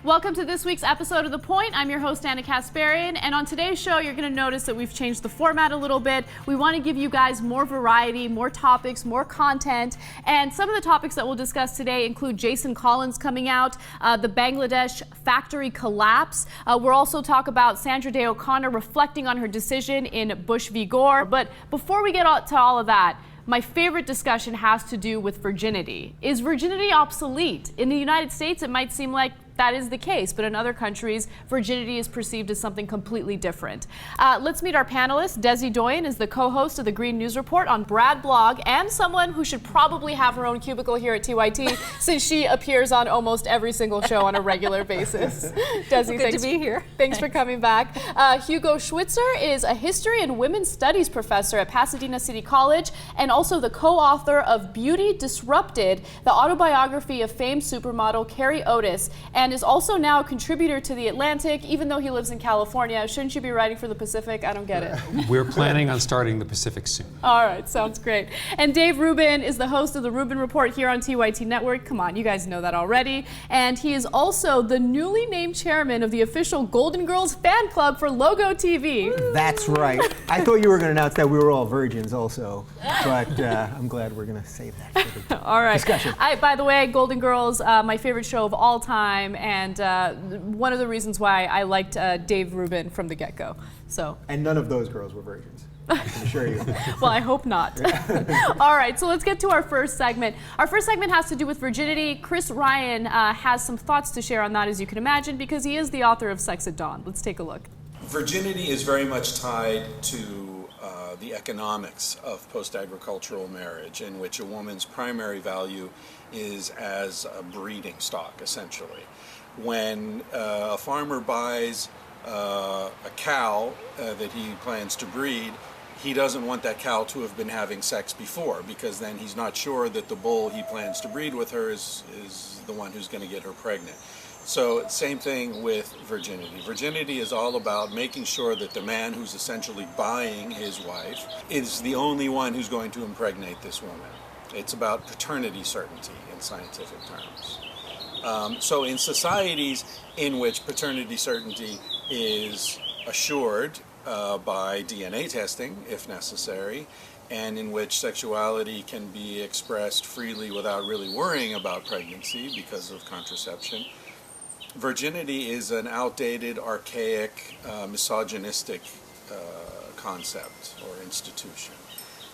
Welcome to this week's episode of The Point. I'm your host, Anna Kasparian, and on today's show, you're going to notice that we've changed the format a little bit. We want to give you guys more variety, more topics, more content, and some of the topics that we'll discuss today include Jason Collins coming out, the Bangladesh factory collapse. We'll also talk about Sandra Day O'Connor reflecting on her decision in Bush v. Gore. But before we get to all of that, my favorite discussion has to do with virginity. Is virginity obsolete? In the United States, it might seem like that is the case, but in other countries, virginity is perceived as something completely different. Let's meet our panelists. Desi Doyen is the co-host of the Green News Report on Brad Blog and someone who should probably have her own cubicle here at TYT since she appears on almost every single show on a regular basis. Desi, good to be here. Thanks for coming back. Hugo Schwitzer is a history and women's studies professor at Pasadena City College and also the co-author of Beauty Disrupted, the autobiography of famed supermodel Carrie Otis, and is also now a contributor to The Atlantic, even though he lives in California. Shouldn't you be writing for the Pacific? I don't get it. We're planning on starting the Pacific soon. All right, sounds great. And Dave Rubin is the host of the Rubin Report here on TYT Network. Come on, you guys know that already. And he is also the newly named chairman of the official Golden Girls fan club for Logo TV. That's right. I thought you were going to announce that we were all virgins also, but I'm glad we're going to save that for the all right. discussion. By the way, Golden Girls, my favorite show of all time, and one of the reasons why I liked Dave Rubin from the get-go. So. And none of those girls were virgins, I can assure you. Well, I hope not. All right, so let's get to our first segment. Our first segment has to do with virginity. Chris Ryan has some thoughts to share on that, as you can imagine, because he is the author of Sex at Dawn. Let's take a look. Virginity is very much tied to the economics of post-agricultural marriage, in which a woman's primary value is as a breeding stock, essentially. When a farmer buys a cow that he plans to breed, he doesn't want that cow to have been having sex before, because then he's not sure that the bull he plans to breed with her is the one who's going to get her pregnant. So same thing with virginity. Virginity is all about making sure that the man who's essentially buying his wife is the only one who's going to impregnate this woman. It's about paternity certainty in scientific terms. So in societies in which paternity certainty is assured by DNA testing, if necessary, and in which sexuality can be expressed freely without really worrying about pregnancy because of contraception, virginity is an outdated, archaic, misogynistic concept or institution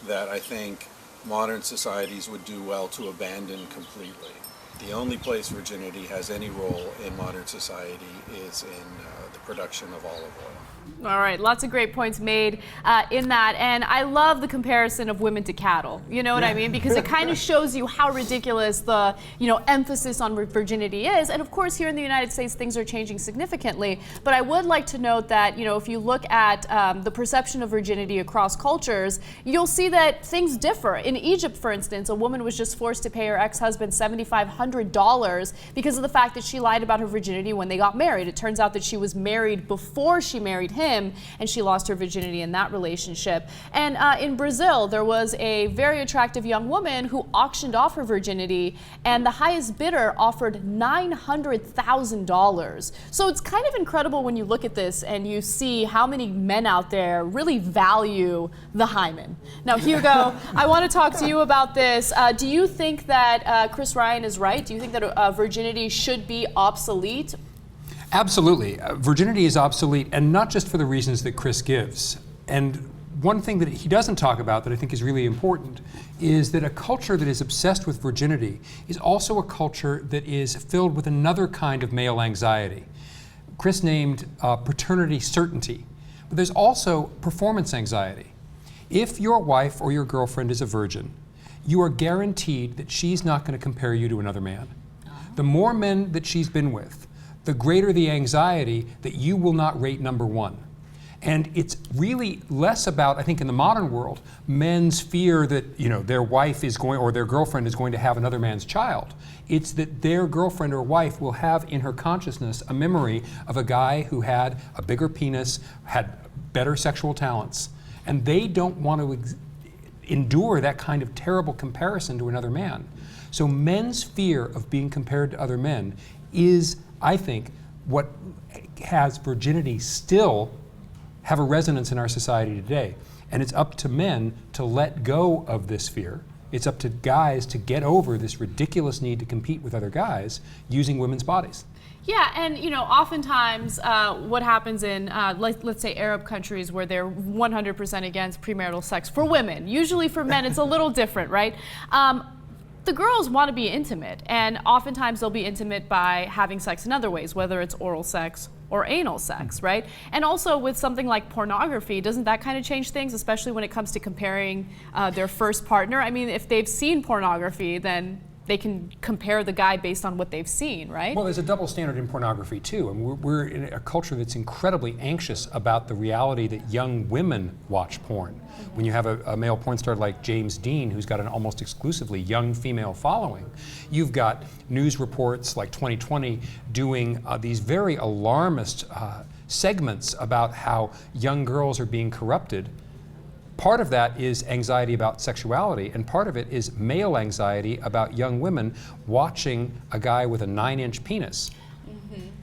that I think modern societies would do well to abandon completely. The only place virginity has any role in modern society is in the production of olive oil. All right, lots of great points made in that, and I love the comparison of women to cattle. You know what I mean? Because it kind of shows you how ridiculous the emphasis on virginity is. And of course, here in the United States, things are changing significantly. But I would like to note that if you look at the perception of virginity across cultures, you'll see that things differ. In Egypt, for instance, a woman was just forced to pay her ex-husband $7,500 because of the fact that she lied about her virginity when they got married. It turns out that she was married before she married him, and she lost her virginity in that relationship. And in Brazil, there was a very attractive young woman who auctioned off her virginity, and the highest bidder offered $900,000. So it's kind of incredible when you look at this and you see how many men out there really value the hymen. Now, Hugo, I want to talk to you about this. Do you think that Chris Ryan is right? Do you think that virginity should be obsolete? Absolutely. Virginity is obsolete, and not just for the reasons that Chris gives. And one thing that he doesn't talk about that I think is really important is that a culture that is obsessed with virginity is also a culture that is filled with another kind of male anxiety. Chris named paternity certainty, but there's also performance anxiety. If your wife or your girlfriend is a virgin, you are guaranteed that she's not going to compare you to another man. The more men that she's been with, the greater the anxiety that you will not rate number one. And it's really less about, I think in the modern world, men's fear that their wife is going, or their girlfriend is going to have another man's child. It's that their girlfriend or wife will have in her consciousness a memory of a guy who had a bigger penis, had better sexual talents. And they don't want to endure that kind of terrible comparison to another man. So men's fear of being compared to other men is I think, what has virginity still have a resonance in our society today. And it's up to men to let go of this fear. It's up to guys to get over this ridiculous need to compete with other guys using women's bodies. Yeah, and oftentimes what happens in, let's say, Arab countries where they're 100% against premarital sex for women. Usually for men, it's a little different, right? The girls want to be intimate, and oftentimes they'll be intimate by having sex in other ways, whether it's oral sex or anal sex, right? And also with something like pornography, doesn't that kind of change things, especially when it comes to comparing their first partner? I mean, if they've seen pornography, then they can compare the guy based on what they've seen, right? Well, there's a double standard in pornography too, and we're in a culture that's incredibly anxious about the reality that young women watch porn. When you have a male porn star like James Dean, who's got an almost exclusively young female following, you've got news reports like 2020 doing these very alarmist segments about how young girls are being corrupted. Part of that is anxiety about sexuality, and part of it is male anxiety about young women watching a guy with a 9-inch penis.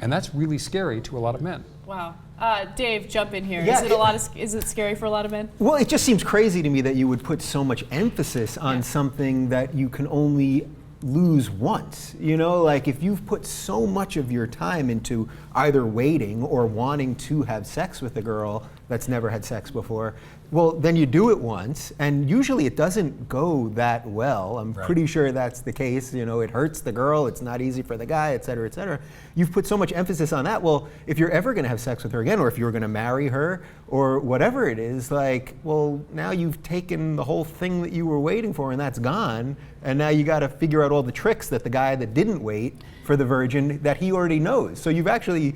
And that's really scary to a lot of men. Wow. Dave, jump in here. Yeah, Is it scary for a lot of men? Well, it just seems crazy to me that you would put so much emphasis on something that you can only lose once. Like if you've put so much of your time into either waiting or wanting to have sex with a girl that's never had sex before, well, then you do it once, and usually it doesn't go that well. I'm pretty sure that's the case. It hurts the girl, it's not easy for the guy, et cetera, et cetera. You've put so much emphasis on that. Well, if you're ever going to have sex with her again, or if you're going to marry her, or whatever it is, well, now you've taken the whole thing that you were waiting for, and that's gone, and now you got to figure out all the tricks that the guy that didn't wait for the virgin that he already knows. So you've actually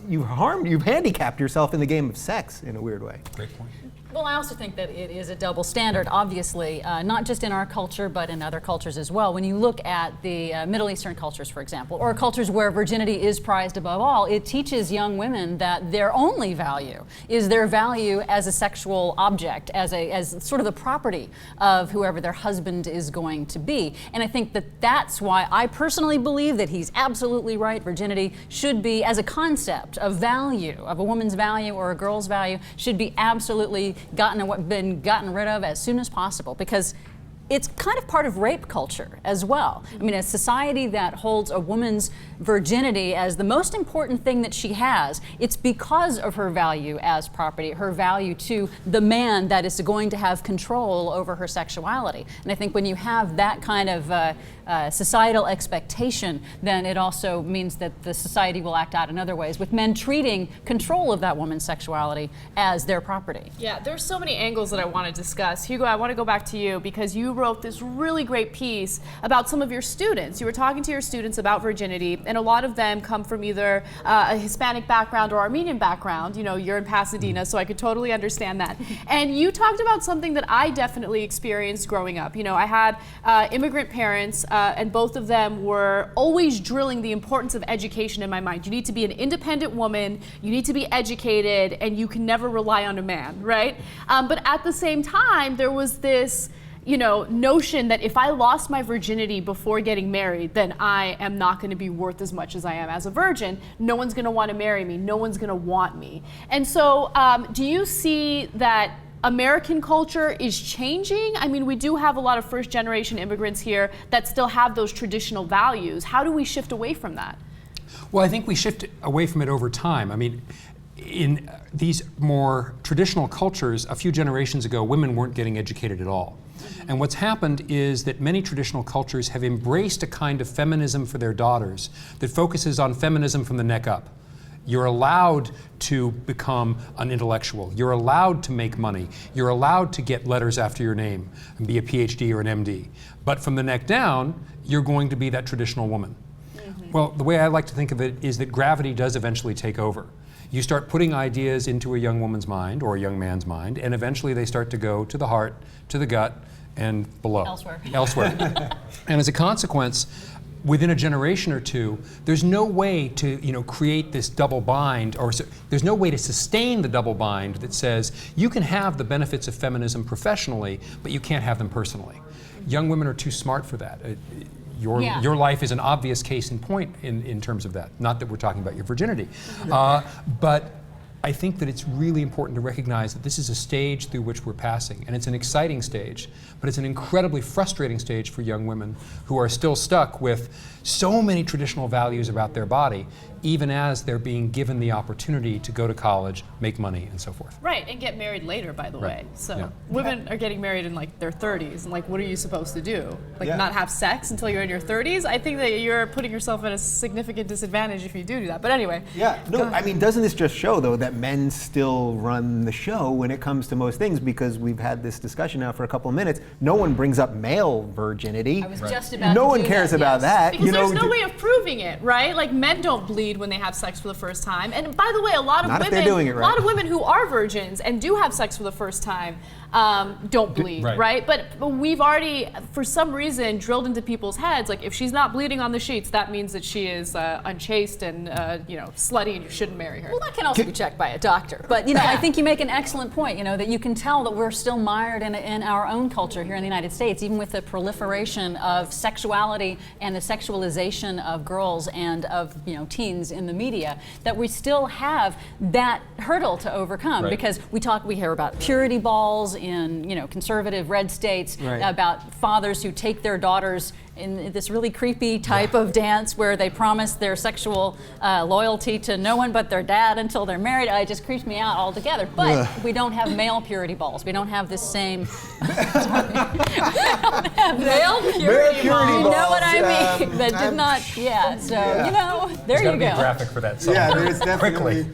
you've handicapped yourself in the game of sex in a weird way. Great point. Well, I also think that it is a double standard, obviously, not just in our culture, but in other cultures as well. When you look at the Middle Eastern cultures, for example, or cultures where virginity is prized above all, it teaches young women that their only value is their value as a sexual object, as sort of the property of whoever their husband is going to be. And I think that that's why I personally believe that he's absolutely right. Virginity should be, as a concept of value, of a woman's value or a girl's value, should be absolutely been gotten rid of as soon as possible, because it's kind of part of rape culture as well. I mean, a society that holds a woman's virginity as the most important thing that she has, it's because of her value as property, her value to the man that is going to have control over her sexuality. And I think when you have that kind of societal expectation, then it also means that the society will act out in other ways, with men treating control of that woman's sexuality as their property. Yeah, there's so many angles that I want to discuss. Hugo, I want to go back to you because you wrote this really great piece about some of your students. You were talking to your students about virginity, and a lot of them come from either a Hispanic background or Armenian background. You're in Pasadena, so I could totally understand that. And you talked about something that I definitely experienced growing up. I had immigrant parents, and both of them were always drilling the importance of education in my mind. You need to be an independent woman, you need to be educated, and you can never rely on a man, right? But at the same time, there was this notion that if I lost my virginity before getting married, then I am not going to be worth as much as I am as a virgin. No one's going to want to marry me. No one's going to want me. And so do you see that American culture is changing? I mean, we do have a lot of first-generation immigrants here that still have those traditional values. How do we shift away from that? Well, I think we shift away from it over time. I mean, in these more traditional cultures, a few generations ago, women weren't getting educated at all. And what's happened is that many traditional cultures have embraced a kind of feminism for their daughters that focuses on feminism from the neck up. You're allowed to become an intellectual. You're allowed to make money. You're allowed to get letters after your name and be a PhD or an MD. But from the neck down, you're going to be that traditional woman. Well, the way I like to think of it is that gravity does eventually take over. You start putting ideas into a young woman's mind or a young man's mind, and eventually they start to go to the heart, to the gut, and below. Elsewhere. And as a consequence, within a generation or two, there's no way to create this double bind, or there's no way to sustain the double bind that says you can have the benefits of feminism professionally, but you can't have them personally. Young women are too smart for that. your life is an obvious case in point in terms of that. Not that we're talking about your virginity, but I think that it's really important to recognize that this is a stage through which we're passing, and it's an exciting stage, but it's an incredibly frustrating stage for young women who are still stuck with so many traditional values about their body, even as they're being given the opportunity to go to college, make money, and so forth. Right, and get married later, by the Right. way. So Yeah. women are getting married in like their 30s, and like, what are you supposed to do? Like, Yeah. not have sex until you're in your 30s? I think that you're putting yourself at a significant disadvantage if you do that. But anyway. Yeah, no, I mean, doesn't this just show, though, that men still run the show when it comes to most things? Because we've had this discussion now for a couple of minutes. No one brings up male virginity. I was just about No to one do cares that, about yes. that. Because there's no way of proving it, right? Like, men don't bleed when they have sex for the first time. And by the way, a lot of Not if women, they're doing it a lot right. of women who are virgins and do have sex for the first time don't bleed, Right. right? But we've already, for some reason, drilled into people's heads, like, if she's not bleeding on the sheets, that means that she is unchaste and slutty, and you shouldn't marry her. Well, that can also be checked by a doctor. But I think you make an excellent point. That you can tell that we're still mired in our own culture here in the United States, even with the proliferation of sexuality and the sexualization of girls and of teens in the media, that we still have that hurdle to overcome. Right. Because we hear about purity balls in conservative red states, Right. about fathers who take their daughters in this really creepy type of dance where they promise their sexual loyalty to no one but their dad until they're married. It just creeps me out altogether. But Ugh. we don't have male purity balls. We don't have this same. Male purity balls. You know what I mean? That did not. Yeah. So there There's you gotta be a go. graphic for that. Yeah, somewhere. there's definitely.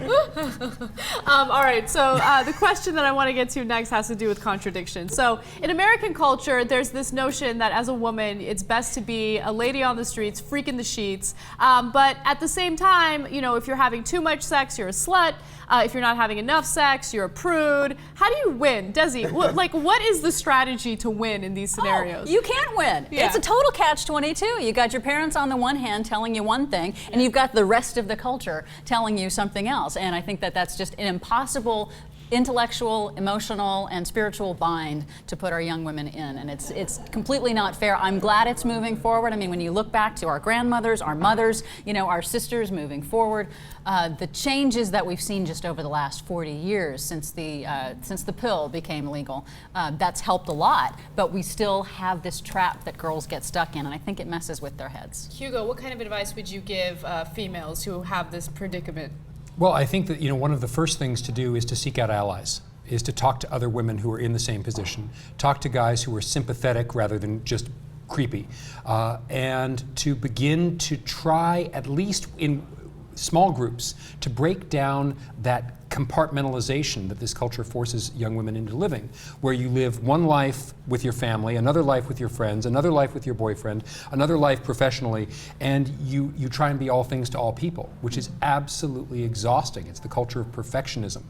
All right, so the question that I want to get to next has to do with contradiction. So in American culture, there's this notion that as a woman, it's best to be a lady on the streets, freaking the sheets. But at the same time, if you're having too much sex, you're a slut. If you're not having enough sex, you're a prude. How do you win? Desi, what is the strategy to win in these scenarios? Oh, you can't win. Yeah. It's a total catch-22. You got your parents on the one hand telling you one thing, and you've got the rest of the culture telling you something else. And I think that that's just an impossible intellectual, emotional, and spiritual bind to put our young women in, and it's completely not fair. I'm glad it's moving forward. I mean, when you look back to our grandmothers, our mothers, our sisters moving forward, the changes that we've seen just over the last 40 years since the pill became legal, that's helped a lot. But we still have this trap that girls get stuck in, and I think it messes with their heads. Hugo, what kind of advice would you give females who have this predicament? Well, I think that one of the first things to do is to seek out allies, is to talk to other women who are in the same position, talk to guys who are sympathetic rather than just creepy, and to begin to try, at least in small groups, to break down that compartmentalization that this culture forces young women into living, where you live one life with your family, another life with your friends, another life with your boyfriend, another life professionally, and you try and be all things to all people, which is absolutely exhausting. It's the culture of perfectionism.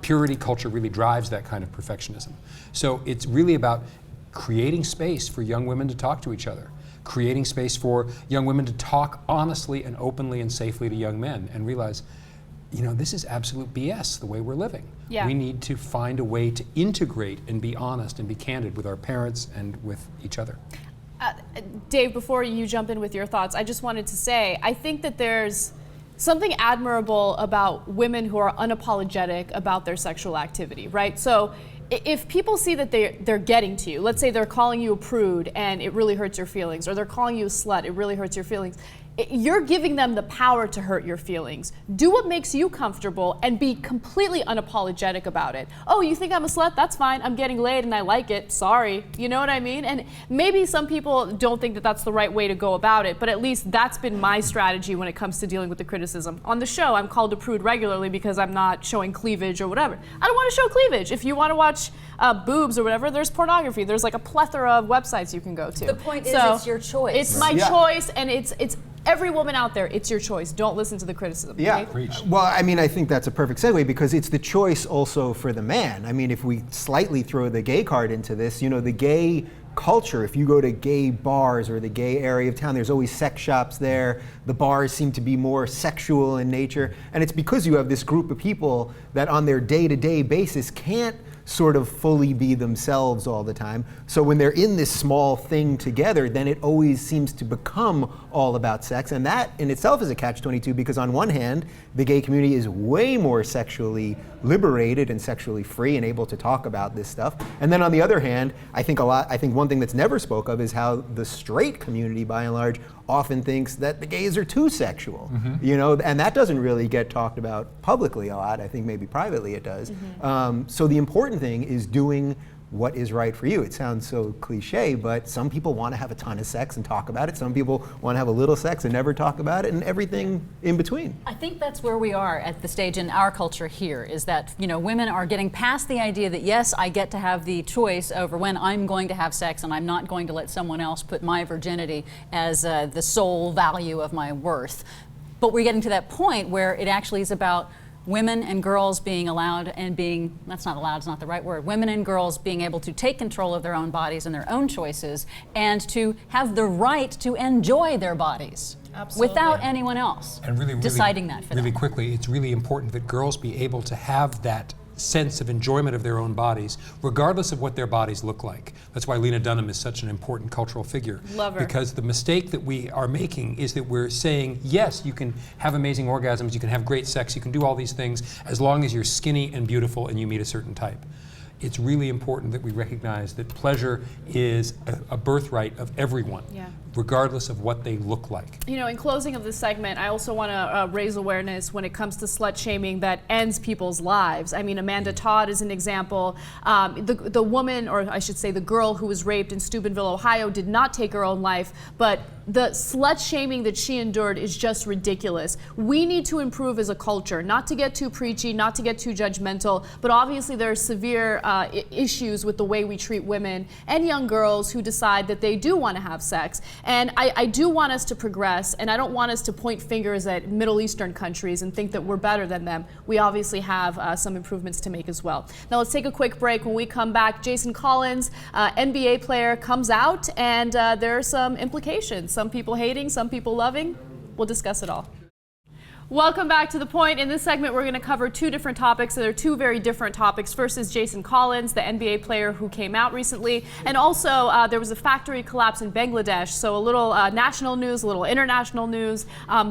Purity culture really drives that kind of perfectionism. So it's really about creating space for young women to talk to each other, creating space for young women to talk honestly and openly and safely to young men, and realize, this is absolute BS, the way we're living. Yeah. We need to find a way to integrate and be honest and be candid with our parents and with each other. Dave, before you jump in with your thoughts, I just wanted to say, I think that there's something admirable about women who are unapologetic about their sexual activity, right? So if people see that they're getting to you, let's say they're calling you a prude and it really hurts your feelings, or they're calling you a slut, it really hurts your feelings, you're giving them the power to hurt your feelings. Do what makes you comfortable and be completely unapologetic about it. Oh, you think I'm a slut? That's fine. I'm getting laid and I like it. Sorry. You know what I mean? And maybe some people don't think that that's the right way to go about it, but at least that's been my strategy when it comes to dealing with the criticism. On the show, I'm called a prude regularly because I'm not showing cleavage or whatever. I don't want to show cleavage. If you want to watch boobs or whatever, there's pornography. There's like a plethora of websites you can go to. The point is, it's your choice. It's my choice, and it's every woman out there, it's your choice. Don't listen to the criticism. Yeah. Okay? Well, I mean, I think that's a perfect segue because it's the choice also for the man. I mean, if we slightly throw the gay card into this, the gay culture, if you go to gay bars or the gay area of town, there's always sex shops there. The bars seem to be more sexual in nature. And it's because you have this group of people that on their day-to-day basis can't sort of fully be themselves all the time. So when they're in this small thing together, then it always seems to become all about sex. And that in itself is a catch-22, because on one hand, the gay community is way more sexually liberated and sexually free and able to talk about this stuff. And then on the other hand, I think one thing that's never spoke of is how the straight community, by and large, often thinks that the gays are too sexual, you know, and that doesn't really get talked about publicly a lot. I think maybe privately it does. So the important thing is doing what is right for you. It sounds so cliche, but some people want to have a ton of sex and talk about it. Some people want to have a little sex and never talk about it, and everything in between. I think that's where we are at the stage in our culture here, is that, you know, women are getting past the idea that, yes, I get to have the choice over when I'm going to have sex, and I'm not going to let someone else put my virginity as the sole value of my worth. But we're getting to that point where it actually is about women and girls being allowed and being, that's not allowed, it's not the right word, women and girls being able to take control of their own bodies and their own choices, and to have the right to enjoy their bodies. Absolutely. Without anyone else deciding that for them. Really quickly, it's really important that girls be able to have that sense of enjoyment of their own bodies, regardless of what their bodies look like. That's why Lena Dunham is such an important cultural figure. Love her. Because the mistake that we are making is that we're saying, yes, you can have amazing orgasms, you can have great sex, you can do all these things, as long as you're skinny and beautiful and you meet a certain type. It's really important that we recognize that pleasure is a birthright of everyone, regardless of what they look like. You know, in closing of this segment, I also want to raise awareness when it comes to slut shaming that ends people's lives. I mean, Amanda Todd is an example. The woman, or I should say the girl who was raped in Steubenville, Ohio, did not take her own life, but the slut shaming that she endured is just ridiculous. We need to improve as a culture, not to get too preachy, not to get too judgmental, but obviously there are severe issues with the way we treat women and young girls who decide that they do want to have sex. And I do want us to progress, and I don't want us to point fingers at Middle Eastern countries and think that we're better than them. We obviously have some improvements to make as well. Now let's take a quick break. When we come back, Jason Collins, NBA player, comes out, and there are some implications. Some people hating, some people loving. We'll discuss it all. Welcome back to The Point. In this segment, we're going to cover two different topics. So they're two very different topics. First is Jason Collins, the NBA player who came out recently. And also, there was a factory collapse in Bangladesh. So a little national news, a little international news,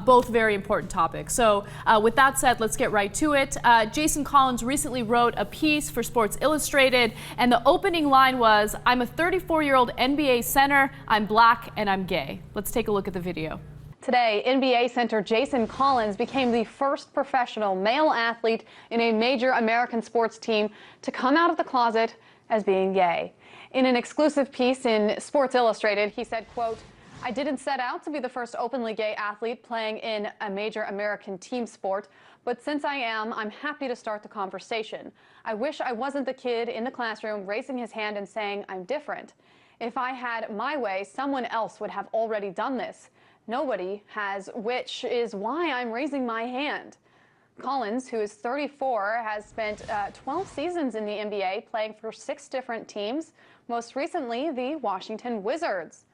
both very important topics. So with that said, let's get right to it. Jason Collins recently wrote a piece for Sports Illustrated, and the opening line was, "I'm a 34-year-old NBA center, I'm black, and I'm gay." Let's take a look at the video. Today, NBA center Jason Collins became the first professional male athlete in a major American sports team to come out of the closet as being gay. In an exclusive piece in Sports Illustrated, he said, quote, "I didn't set out to be the first openly gay athlete playing in a major American team sport, but since I am, I'm happy to start the conversation. I wish I wasn't the kid in the classroom raising his hand and saying I'm different. If I had my way, someone else would have already done this. Nobody has, which is why I'm raising my hand." Collins, who is 34, has spent 12 seasons in the NBA, playing for 6 different teams, most recently the Washington Wizards.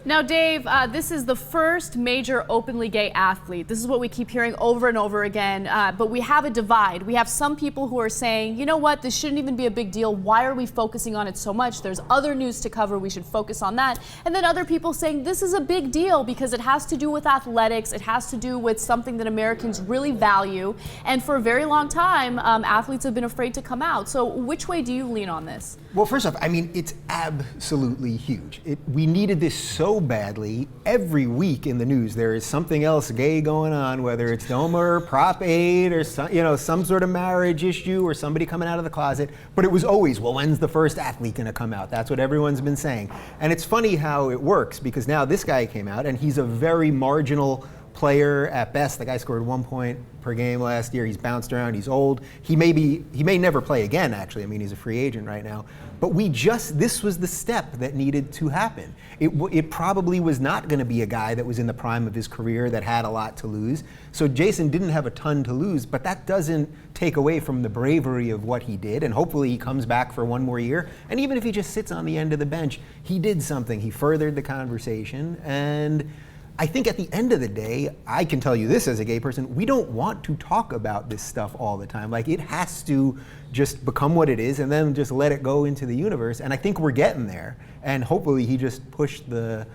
Now, Dave, this is the first major openly gay athlete. This is what we keep hearing over and over again, but we have a divide. We have some people who are saying, you know what, this shouldn't even be a big deal. Why are we focusing on it so much? There's other news to cover. We should focus on that. And then other people saying this is a big deal because it has to do with athletics. It has to do with something that Americans really value. And for a very long time, athletes have been afraid to come out. So which way do you lean on this? Well, first off, I mean, it's absolutely huge. We needed this so badly. Every week in the news, there is something else gay going on, whether it's DOMA or Prop 8 or some sort of marriage issue or somebody coming out of the closet. But it was always, well, when's the first athlete going to come out? That's what everyone's been saying. And it's funny how it works, because now this guy came out and he's a very marginal player at best. The guy scored 1 point per game last year. He's bounced around. He's old. He may never play again, actually. I mean, he's a free agent right now. But this was the step that needed to happen. It probably was not going to be a guy that was in the prime of his career that had a lot to lose. So Jason didn't have a ton to lose, but that doesn't take away from the bravery of what he did. And hopefully he comes back for one more year. And even if he just sits on the end of the bench, he did something. He furthered the conversation. And I think at the end of the day, I can tell you this as a gay person, we don't want to talk about this stuff all the time. Like, it has to just become what it is and then just let it go into the universe. And I think we're getting there. And hopefully he just pushed the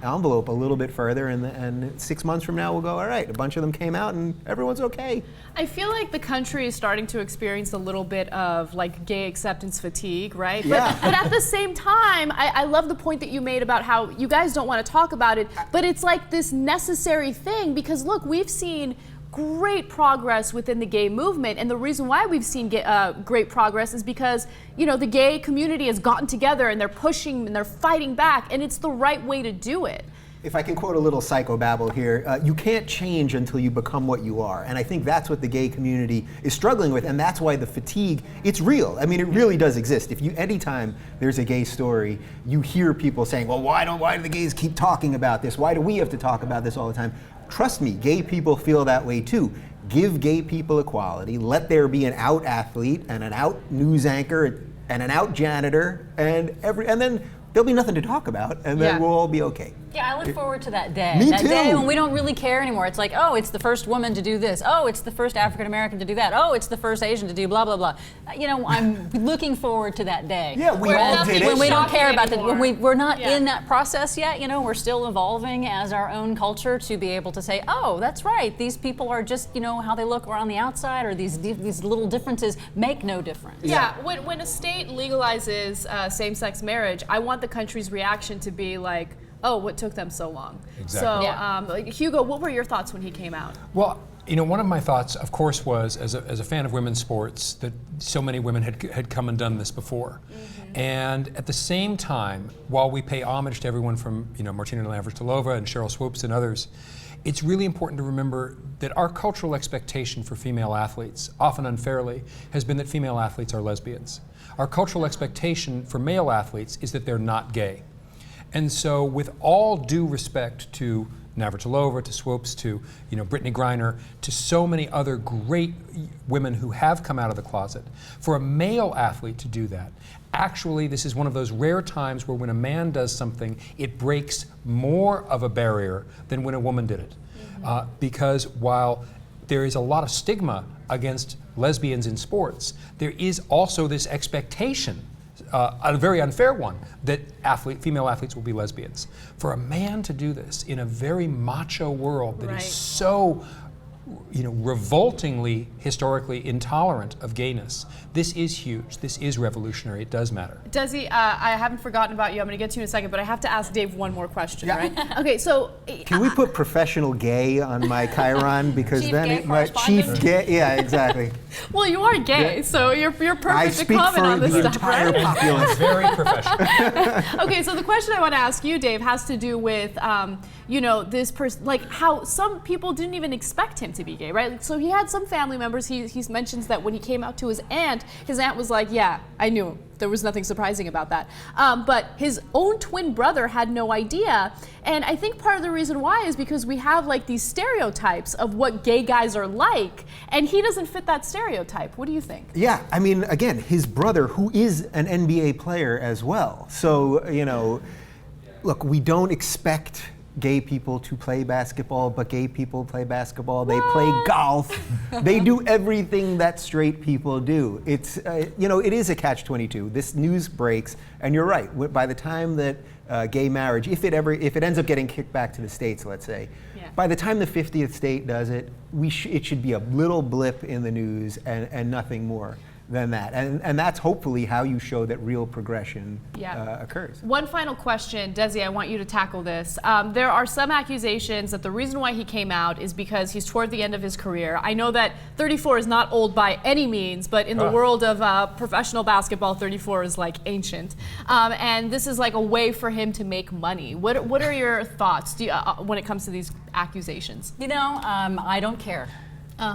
envelope a little bit further, and 6 months from now we'll go, all right, a bunch of them came out and everyone's okay. I feel like the country is starting to experience a little bit of like gay acceptance fatigue, right? Yeah. But at the same time, I love the point that you made about how you guys don't want to talk about it, but it's like this necessary thing because look, we've seen great progress within the gay movement, and the reason why we've seen great progress is because, you know, the gay community has gotten together and they're pushing and they're fighting back, and it's the right way to do it. If I can quote a little psychobabble here, you can't change until you become what you are. And I think that's what the gay community is struggling with, and that's why the fatigue, it's real. I mean, it really does exist. Anytime there's a gay story, you hear people saying, well, why do the gays keep talking about this? Why do we have to talk about this all the time? Trust me, gay people feel that way too. Give gay people equality, let there be an out athlete and an out news anchor and an out janitor, and then there'll be nothing to talk about, and then we'll all be okay. Yeah, I look forward to that day. Me that too. day when we don't really care anymore. It's like, oh, it's the first woman to do this. Oh, it's the first African American to do that. Oh, it's the first Asian to do blah, blah, blah. You know, I'm looking forward to that day. Yeah, we all did it. When we don't care about anymore. when we're not in that process yet, you know, we're still evolving as our own culture to be able to say, oh, that's right, these people are just, you know, how they look on the outside, or these little differences make no difference. Yeah, when a state legalizes same-sex marriage, I want the country's reaction to be like, oh, what took them so long? Exactly. So, like, Hugo, what were your thoughts when he came out? Well, you know, one of my thoughts, of course, was as a fan of women's sports that so many women had come and done this before. Mm-hmm. And at the same time, while we pay homage to everyone from, you know, Martina Navratilova and Cheryl Swoops and others, it's really important to remember that our cultural expectation for female athletes, often unfairly, has been that female athletes are lesbians. Our cultural expectation for male athletes is that they're not gay. And so, with all due respect to Navratilova, to Swoops, to, you know, Brittany Griner, to so many other great women who have come out of the closet, for a male athlete to do that, actually, this is one of those rare times where when a man does something, it breaks more of a barrier than when a woman did it. Because while there is a lot of stigma against lesbians in sports, there is also this expectation, a very unfair one, that female athletes will be lesbians. For a man to do this in a very macho world that is so, you know, revoltingly historically intolerant of gayness, this is huge. This is revolutionary. It does matter. Desi, I haven't forgotten about you. I'm going to get to you in a second, but I have to ask Dave one more question, Yeah. right? Okay, so Can we put professional gay on my chyron? Because Chief then gay it might, correspondent? chief gay, yeah, exactly. well, you are gay, Yeah. so you're perfect I to speak comment for on this the stuff, entire right? populace. Very professional. Okay, so the question I want to ask you, Dave, has to do with, you know, this person, like how some people didn't even expect him to be gay, right? So he had some family members. He mentions that when he came out to his aunt was like, yeah, I knew him. There was nothing surprising about that. But his own twin brother had no idea. And I think part of the reason why is because we have like these stereotypes of what gay guys are like, and he doesn't fit that stereotype. What do you think? Yeah, I mean, again, his brother, who is an NBA player as well. So, you know, look, we don't expect gay people to play basketball, but gay people play basketball. They play golf. They do everything that straight people do. It's, you know, it is a catch-22. This news breaks, and you're right. By the time that gay marriage, if it ends up getting kicked back to the states, let's say, by the time the 50th state does it, it should be a little blip in the news and nothing more than that. And that's hopefully how you show that real progression occurs. One final question, Desi, I want you to tackle this. There are some accusations that the reason why he came out is because he's toward the end of his career. I know that 34 is not old by any means, but in the world of professional basketball, 34 is like ancient. And this is like a way for him to make money. What are your thoughts when it comes to these accusations? You know, I don't care.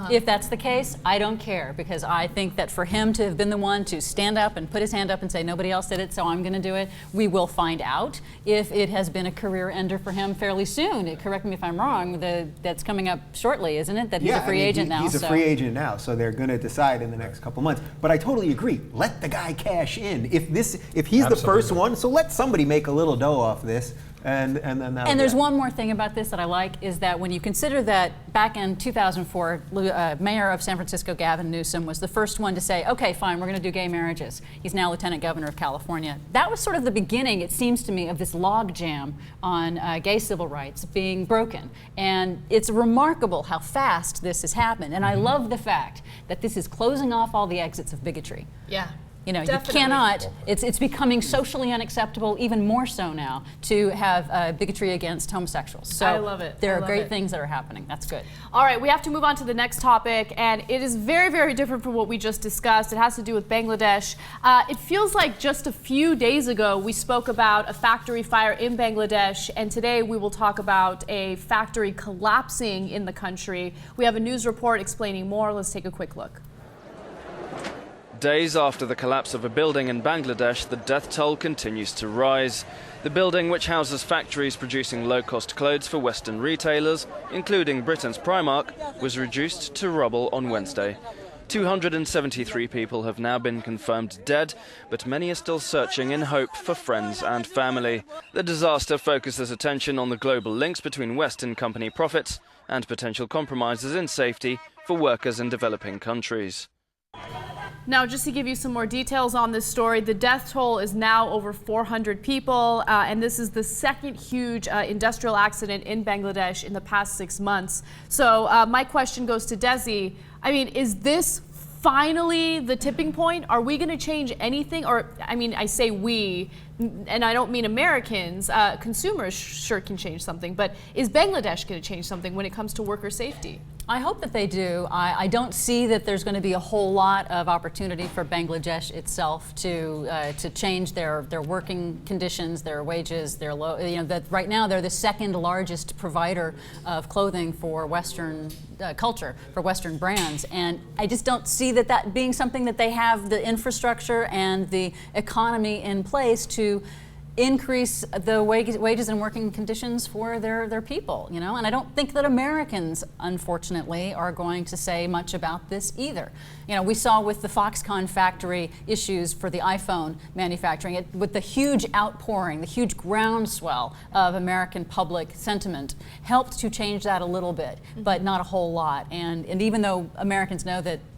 If that's the case, I don't care, because I think that for him to have been the one to stand up and put his hand up and say nobody else did it, so I'm going to do it, we will find out if it has been a career ender for him fairly soon. Correct me if I'm wrong, that's coming up shortly, isn't it? That he's a free agent now. He's a free agent now, so they're going to decide in the next couple months. But I totally agree. Let the guy cash in. If he's the first one, so let somebody make a little dough off this. and then that'll And be there's it. one more thing about this that I like, is that when you consider that back in 2004, Mayor of San Francisco, Gavin Newsom, was the first one to say, okay, fine, we're going to do gay marriages. He's now Lieutenant Governor of California. That was sort of the beginning, it seems to me, of this logjam on gay civil rights being broken. And it's remarkable how fast this has happened. And I love the fact that this is closing off all the exits of bigotry. Yeah. You know, Definitely. you cannot, it's becoming socially unacceptable, even more so now, to have bigotry against homosexuals. So I love it. there I are love great it. things that are happening. That's good. All right, we have to move on to the next topic, and it is very, very different from what we just discussed. It has to do with Bangladesh. It feels like just a few days ago we spoke about a factory fire in Bangladesh, and today we will talk about a factory collapsing in the country. We have a news report explaining more. Let's take a quick look. Days after the collapse of a building in Bangladesh, the death toll continues to rise. The building, which houses factories producing low-cost clothes for Western retailers, including Britain's Primark, was reduced to rubble on Wednesday. 273 people have now been confirmed dead, but many are still searching in hope for friends and family. The disaster focuses attention on the global links between Western company profits and potential compromises in safety for workers in developing countries. Now, just to give you some more details on this story, the death toll is now over 400 people, and this is the second huge industrial accident in Bangladesh in the past 6 months. So my question goes to Desi. I mean, is this finally the tipping point? Are we going to change anything? Or, I mean, I say we, and I don't mean Americans. Consumers sure can change something, but is Bangladesh going to change something when it comes to worker safety? I hope that they do. I don't see that there's going to be a whole lot of opportunity for Bangladesh itself to change their working conditions, their wages, their low. You know, that right now they're the second largest provider of clothing for Western culture, for Western brands, and I just don't see that being something that they have the infrastructure and the economy in place to increase the wages and working conditions for their people, you know, and I don't think that Americans, unfortunately, are going to say much about this either. You know, we saw with the Foxconn factory issues for the iPhone manufacturing, with the huge outpouring, the huge groundswell of American public sentiment helped to change that a little bit, but not a whole lot. And even though Americans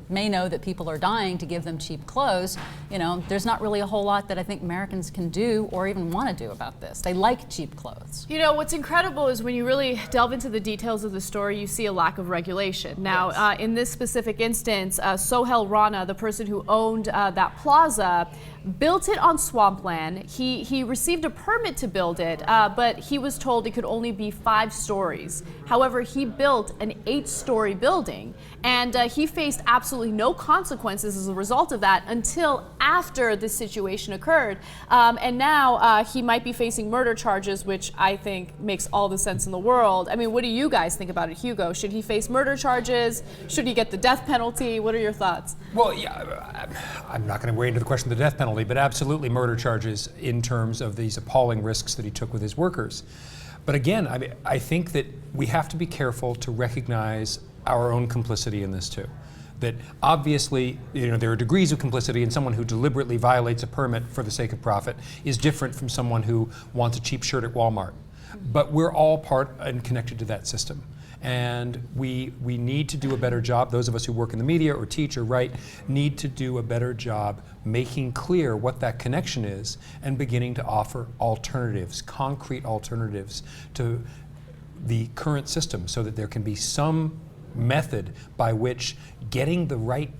may know that people are dying to give them cheap clothes, you know, there's not really a whole lot that I think Americans can do or even want to do about this. They like cheap clothes. You know, what's incredible is when you really delve into the details of the story, you see a lack of regulation. Now, Yes. in this specific instance, Sohel Rana, the person who owned that plaza, built it on swampland. He received a permit to build it, but he was told it could only be 5 stories. However, he built an 8-story building, and he faced absolutely no consequences as a result of that until after this situation occurred. And now he might be facing murder charges, which I think makes all the sense in the world. I mean, what do you guys think about it, Hugo? Should he face murder charges? Should he get the death penalty? What are your thoughts? Well, yeah, I'm not going to wade into the question of the death penalty, but absolutely murder charges in terms of these appalling risks that he took with his workers. But again, I think that we have to be careful to recognize our own complicity in this too. That obviously, you know, there are degrees of complicity, and someone who deliberately violates a permit for the sake of profit is different from someone who wants a cheap shirt at Walmart. But we're all part and connected to that system. And we need to do a better job. Those of us who work in the media or teach or write need to do a better job making clear what that connection is and beginning to offer alternatives, concrete alternatives to the current system, so that there can be some method by which getting the right,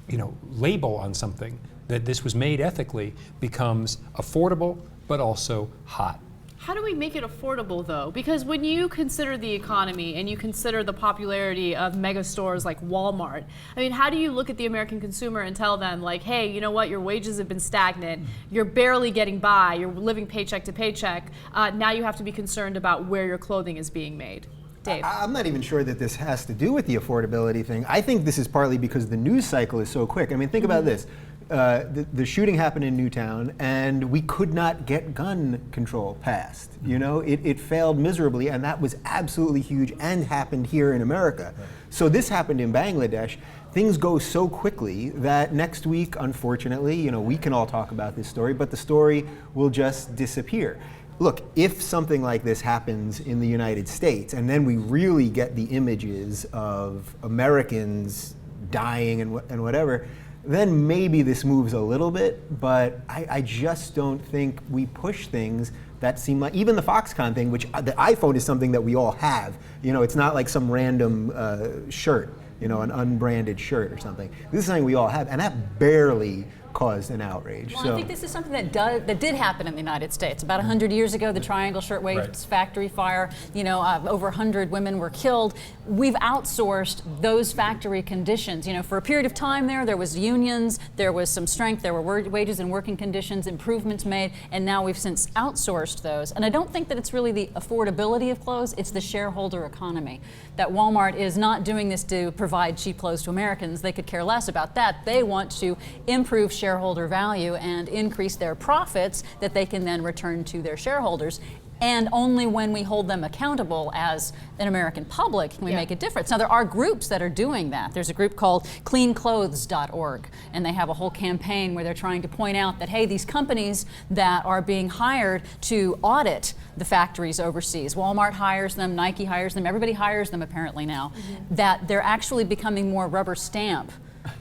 you know, label on something that this was made ethically becomes affordable but also hot. How do we make it affordable, though? Because when you consider the economy and you consider the popularity of mega stores like Walmart, I mean, how do you look at the American consumer and tell them, like, hey, you know what, your wages have been stagnant, you're barely getting by, you're living paycheck to paycheck, now you have to be concerned about where your clothing is being made? Dave. I'm not even sure that this has to do with the affordability thing. I think this is partly because the news cycle is so quick. I mean, think about this. The shooting happened in Newtown, and we could not get gun control passed. You know, it failed miserably, and that was absolutely huge and happened here in America. Right. So this happened in Bangladesh. Things go so quickly that next week, unfortunately, you know, we can all talk about this story, but the story will just disappear. look, if something like this happens in the United States, and then we really get the images of Americans dying and whatever, then maybe this moves a little bit, but I just don't think we push things that seem like, even the Foxconn thing, which the iPhone is something that we all have. You know, it's not like some random shirt, you know, an unbranded shirt or something. This is something we all have, and that barely caused an outrage. Well, so I think this is something that did happen in the United States. About 100 years ago, the Triangle Shirtwaist Factory fire, you know, over 100 women were killed. We've outsourced those factory conditions. You know, for a period of time there was unions, there was some strength, there were wages and working conditions, improvements made, and now we've since outsourced those. And I don't think that it's really the affordability of clothes, it's the shareholder economy. That Walmart is not doing this to provide cheap clothes to Americans. They could care less about that. They want to improve shareholder value and increase their profits that they can then return to their shareholders. And only when we hold them accountable as an American public can we make a difference. Now, there are groups that are doing that. There's a group called cleanclothes.org, and they have a whole campaign where they're trying to point out that, hey, these companies that are being hired to audit the factories overseas, Walmart hires them, Nike hires them, everybody hires them apparently now, that they're actually becoming more rubber stamp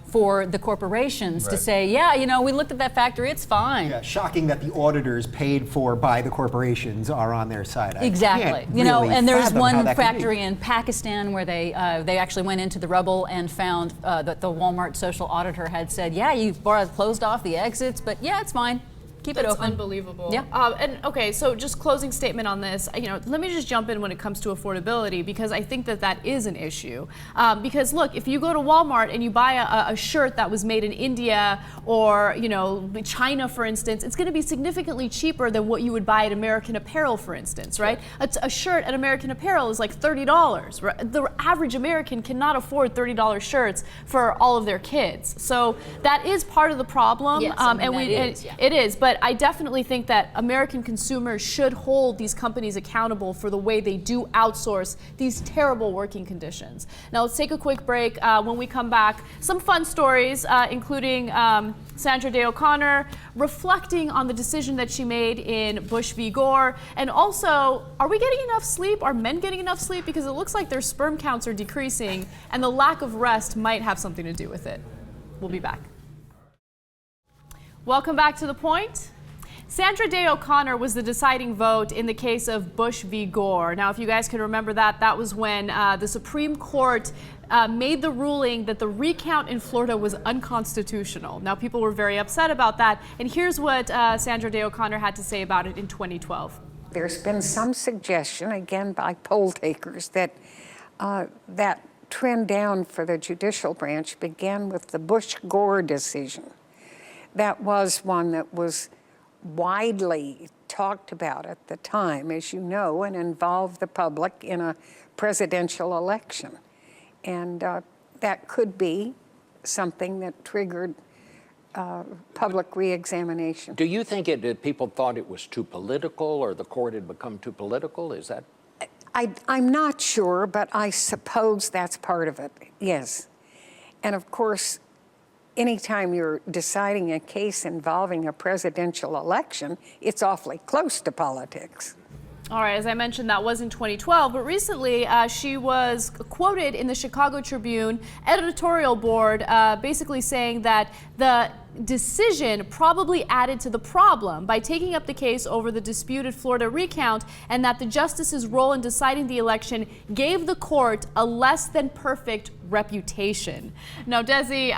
for the corporations to say, yeah, you know, we looked at that factory, it's fine. yeah, shocking that the auditors paid for by the corporations are on their side. Exactly. Can't You know, really and there's fathom how one that could be. factory in Pakistan where they actually went into the rubble and found that the Walmart social auditor had said, yeah, you've closed off the exits, but yeah, it's fine. Keep it That's open. unbelievable. Yeah. And okay, so just closing statement on this. You know, let me just jump in when it comes to affordability, because I think that that is an issue. Because look, if you go to Walmart and you buy a shirt that was made in India or, you know, China, for instance, it's going to be significantly cheaper than what you would buy at American Apparel, for instance, right? A shirt at American Apparel is like $30. Right? The average American cannot afford $30 shirts for all of their kids. So that is part of the problem. Yes, I mean, It is, but I definitely think that American consumers should hold these companies accountable for the way they do outsource these terrible working conditions. Now let's take a quick break. When we come back, some fun stories, including Sandra Day O'Connor reflecting on the decision that she made in Bush v. Gore, and also, are we getting enough sleep? Are men getting enough sleep? Because it looks like their sperm counts are decreasing, and the lack of rest might have something to do with it. We'll be back. Welcome back to The Point. Sandra Day O'Connor was the deciding vote in the case of Bush v. Gore. Now, if you guys can remember that was when the Supreme Court made the ruling that the recount in Florida was unconstitutional. Now, people were very upset about that, and here's what Sandra Day O'Connor had to say about it in 2012. There's been some suggestion, again by poll takers, that that trend down for the judicial branch began with the Bush-Gore decision. That was one that was widely talked about at the time, as you know, and involved the public in a presidential election. And that could be something that triggered public re-examination. Do you think people thought it was too political, or the court had become too political? Is that? I'm not sure, but I suppose that's part of it, yes. And of course, anytime you're deciding a case involving a presidential election, it's awfully close to politics. All right, as I mentioned, that was in 2012, but recently she was quoted in the Chicago Tribune editorial board basically saying that the decision probably added to the problem by taking up the case over the disputed Florida recount, and that the justice's role in deciding the election gave the court a less than perfect reputation. Now, Desi,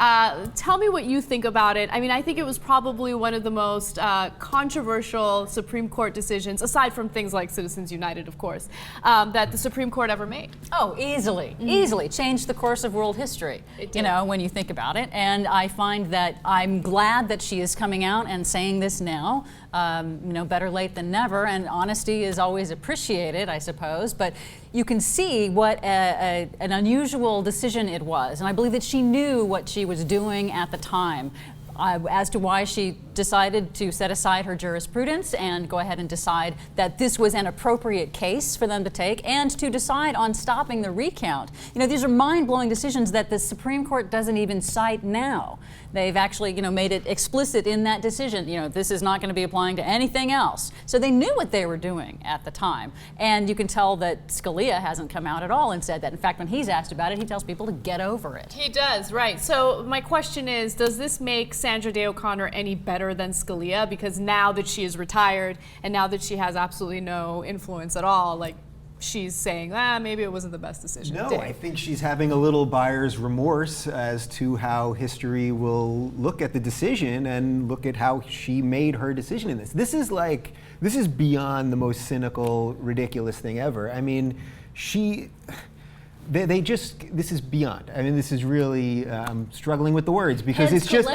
tell me what you think about it. I mean, I think it was probably one of the most controversial Supreme Court decisions, aside from things like Citizens United, of course, that the Supreme Court ever made. Oh, easily, easily changed the course of world history, you know, when you think about it. And I find that I'm glad that she is coming out and saying this now. You know, better late than never, and honesty is always appreciated, I suppose, but you can see what an unusual decision it was, and I believe that she knew what she was doing at the time. as to why she decided to set aside her jurisprudence and go ahead and decide that this was an appropriate case for them to take, and to decide on stopping the recount. You know, these are mind-blowing decisions that the Supreme Court doesn't even cite now. They've actually, you know, made it explicit in that decision, you know, this is not going to be applying to anything else. So they knew what they were doing at the time. And you can tell that Scalia hasn't come out at all and said that. In fact, when he's asked about it, he tells people to get over it. He does, right. So my question is, does this make Sandra Day O'Connor any better than Scalia? Because now that she is retired and now that she has absolutely no influence at all, like, she's saying, maybe it wasn't the best decision. No, I think she's having a little buyer's remorse as to how history will look at the decision and look at how she made her decision in this. This is beyond the most cynical, ridiculous thing ever. I mean, this is beyond. I mean, this is really, I'm struggling with the words because it's just,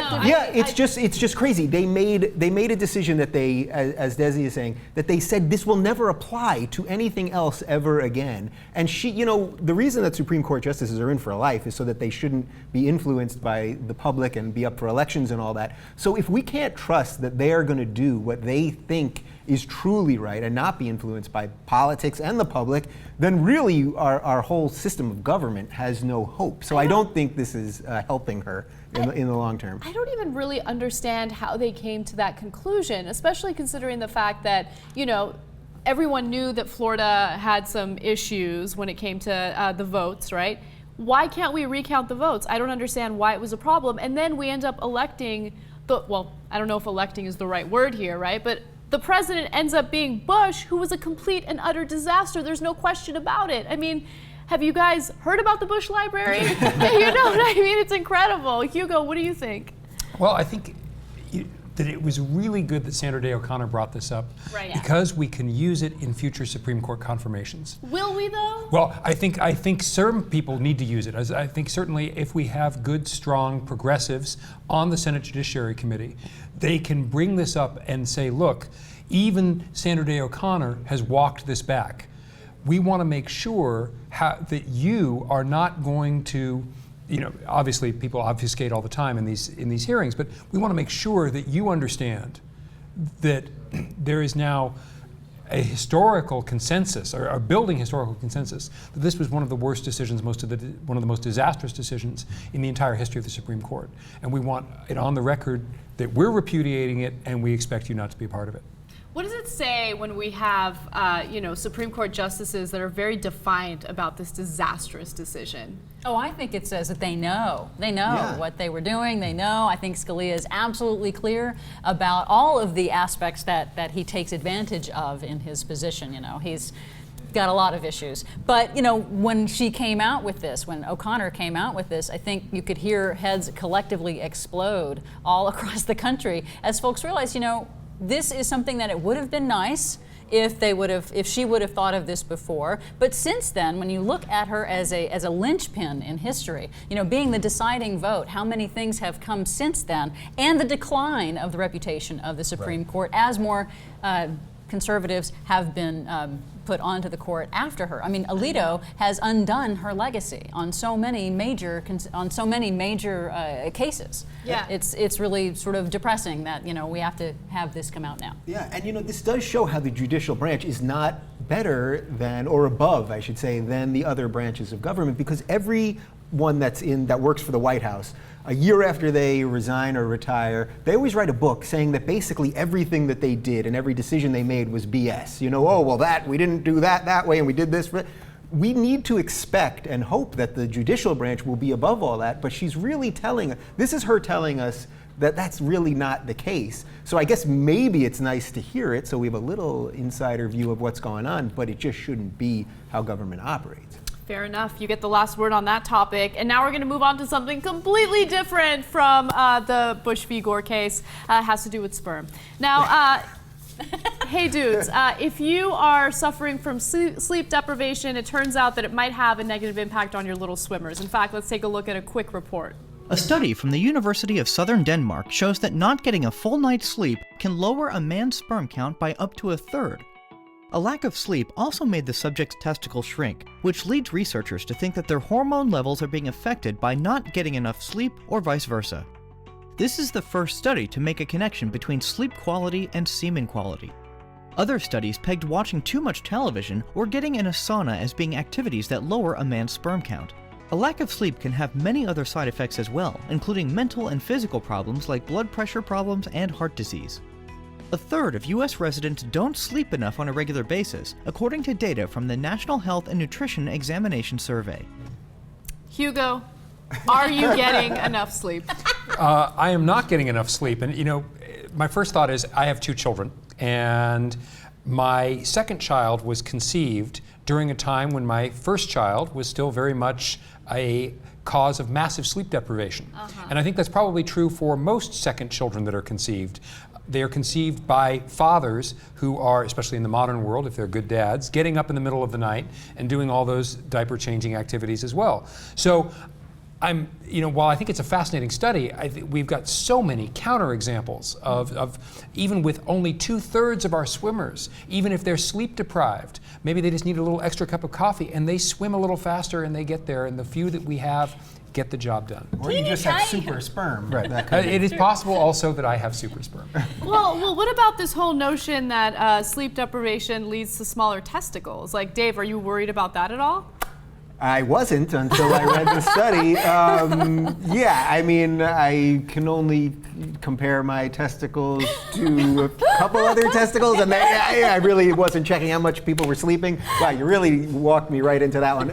it's just crazy. They made a decision that they, as Desi is saying, that they said this will never apply to anything else ever again. And she, you know, the reason that Supreme Court justices are in for life is so that they shouldn't be influenced by the public and be up for elections and all that. So if we can't trust that they are going to do what they think is truly right and not be influenced by politics and the public, then really our whole system of government has no hope. So I don't think this is helping her in the long term. I don't even really understand how they came to that conclusion, especially considering the fact that, you know, everyone knew that Florida had some issues when it came to the votes, right? Why can't we recount the votes? I don't understand why it was a problem. And then we end up electing well, I don't know if electing is the right word here, right? But the president ends up being Bush, who was a complete and utter disaster. There's no question about it. I mean, have you guys heard about the Bush Library? You know what I mean? It's incredible. Hugo, what do you think? Well, I think that it was really good that Sandra Day O'Connor brought this up, right, because we can use it in future Supreme Court confirmations. Will we, though? Well, I think certain people need to use it. I think certainly if we have good, strong progressives on the Senate Judiciary Committee, they can bring this up and say, look, even Sandra Day O'Connor has walked this back. We want to make sure that you are not going to, you know, obviously people obfuscate all the time in these hearings, but we want to make sure that you understand that there is now a historical consensus, or a building historical consensus, that this was one of the worst decisions, one of the most disastrous decisions in the entire history of the Supreme Court. And we want it on the record that we're repudiating it and we expect you not to be a part of it. What does it say when we have, you know, Supreme Court justices that are very defiant about this disastrous decision? Oh, I think it says that they know. They know what they were doing. They know. I think Scalia is absolutely clear about all of the aspects that he takes advantage of in his position. You know, he's got a lot of issues. But, you know, when she came out with this, when O'Connor came out with this, I think you could hear heads collectively explode all across the country as folks realize, you know, this is something that it would have been nice if she would have thought of this before. But since then, when you look at her as a linchpin in history, you know, being the deciding vote, how many things have come since then, and the decline of the reputation of the Supreme Court as more conservatives have been put onto the court after her. I mean, Alito has undone her legacy on so many major cases. Yeah, it's really sort of depressing that, you know, we have to have this come out now. Yeah, and you know, this does show how the judicial branch is not better than, or above, I should say, than the other branches of government, because everyone that works for the White House, a year after they resign or retire, they always write a book saying that basically everything that they did and every decision they made was BS. You know, oh, well, we didn't do that way and we did this. We need to expect and hope that the judicial branch will be above all that, but she's really this is her telling us that that's really not the case. So I guess maybe it's nice to hear it so we have a little insider view of what's going on, but it just shouldn't be how government operates. fair enough. You get the last word on that topic. And now we're going to move on to something completely different from the Bush v. Gore case. It has to do with sperm. Now, hey dudes, if you are suffering from sleep deprivation, it turns out that it might have a negative impact on your little swimmers. In fact, let's take a look at a quick report. A study from the University of Southern Denmark shows that not getting a full night's sleep can lower a man's sperm count by up to 1/3. A lack of sleep also made the subject's testicles shrink, which leads researchers to think that their hormone levels are being affected by not getting enough sleep or vice versa. This is the first study to make a connection between sleep quality and semen quality. Other studies pegged watching too much television or getting in a sauna as being activities that lower a man's sperm count. A lack of sleep can have many other side effects as well, including mental and physical problems like blood pressure problems and heart disease. A third of US residents don't sleep enough on a regular basis, according to data from the National Health and Nutrition Examination Survey. Hugo, are you getting enough sleep? I am not getting enough sleep. And, you know, my first thought is I have 2 children. And my second child was conceived during a time when my first child was still very much a cause of massive sleep deprivation. And I think that's probably true for most second children that are conceived. They are conceived by fathers who are, especially in the modern world, if they're good dads, getting up in the middle of the night and doing all those diaper changing activities as well. So while I think it's a fascinating study, we've got so many counterexamples of even with only 2/3 of our swimmers, even if they're sleep deprived, maybe they just need a little extra cup of coffee and they swim a little faster and they get there, and the few that we have get the job done. Or you just have super sperm. Right. It is possible also that I have super sperm. Well, what about this whole notion that sleep deprivation leads to smaller testicles? Like, Dave, are you worried about that at all? I wasn't until I read the study. Yeah, I mean, I can only compare my testicles to a couple other testicles, and I really wasn't checking how much people were sleeping. Wow, you really walked me right into that one.